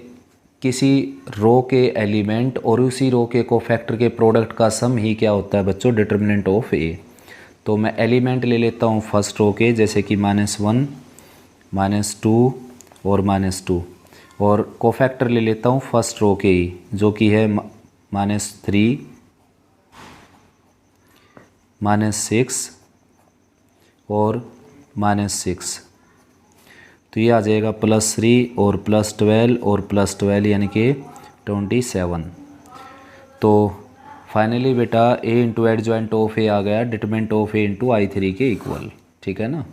किसी रो के एलिमेंट और उसी रो के कोफैक्टर के प्रोडक्ट का सम ही क्या होता है बच्चों, डिटरमिनेंट ऑफ ए। तो मैं एलिमेंट ले लेता हूँ फर्स्ट रो के, जैसे कि -1 -2 और -2, और कोफैक्टर ले लेता हूँ फर्स्ट रो के ही, जो कि है -3 -6 और -6। तो ये आ जाएगा +3 और +12 और +12 यानी कि 27। तो फाइनली बेटा a इंटू एडजॉइंट ऑफ ए आ गया determinant of A into I3 के इक्वल। ठीक है ना,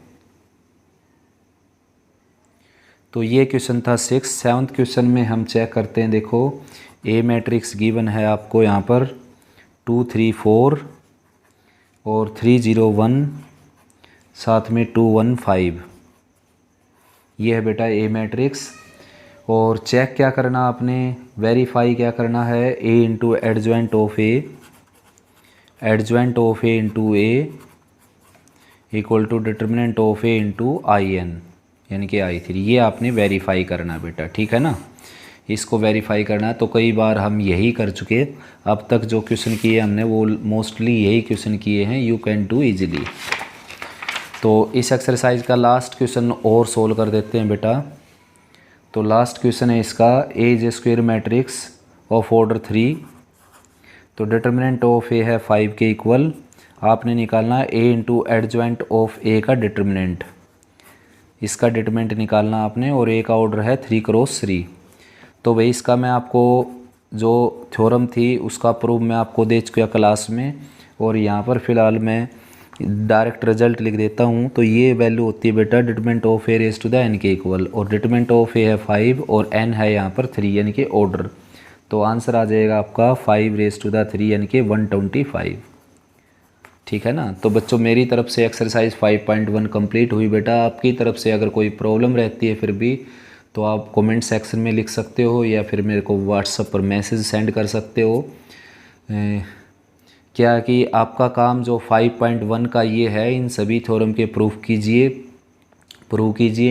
तो ये क्वेश्चन था 6। 7th क्वेश्चन में हम चेक करते हैं, देखो ए मैट्रिक्स गिवन है आपको यहाँ पर 2 3 4 और 3 0 1, साथ में 2 1 5। ये है बेटा ए मैट्रिक्स। और चेक क्या करना आपने, वेरीफाई क्या करना है, A into adjoint of A, adjoint of A into A equal to determinant of A into I_n यानी कि I3। ये आपने वेरीफाई करना बेटा, ठीक है ना, इसको वेरीफाई करना है। तो कई बार हम यही कर चुके, अब तक जो क्वेश्चन किए हमने वो मोस्टली यही क्वेश्चन किए हैं, यू कैन डू ईजिली। तो इस एक्सरसाइज का लास्ट क्वेश्चन और सोल्व कर देते हैं बेटा। तो लास्ट क्वेश्चन है इसका, A is a square matrix of order 3। तो डिटर्मिनेंट ऑफ ए है 5 के इक्वल, आपने निकालना है A into adjoint of A का डिटर्मिनेंट, इसका डिटर्मिनेंट निकालना आपने, और ए का ऑर्डर है 3×3। तो भाई इसका मैं आपको जो थ्योरम थी उसका प्रूफ मैं आपको दे चुका क्लास में, और यहाँ पर फ़िलहाल मैं डायरेक्ट रिजल्ट लिख देता हूँ। तो ये वैल्यू होती है बेटा determinant of A raise to the n के इक्वल, और डिटर्मिनेंट ऑफ ए है 5 और एन है यहाँ पर 3 यानी कि ऑर्डर। तो आंसर आ जाएगा आपका 5 रेज टू द 3 यानी कि 125। ठीक है ना। तो बच्चों मेरी तरफ से एक्सरसाइज 5.1 कंप्लीट हुई बेटा। आपकी तरफ से अगर कोई प्रॉब्लम रहती है फिर भी तो आप कमेंट सेक्शन में लिख सकते हो, या फिर मेरे को व्हाट्सएप पर मैसेज सेंड कर सकते हो। क्या कि आपका काम जो 5.1 का ये है, इन सभी थ्योरम के प्रूफ कीजिए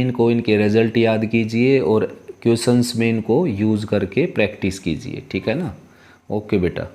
इनको, इनके रिजल्ट याद कीजिए और क्वेश्चंस में इनको यूज़ करके प्रैक्टिस कीजिए। ठीक है ना। ओके बेटा।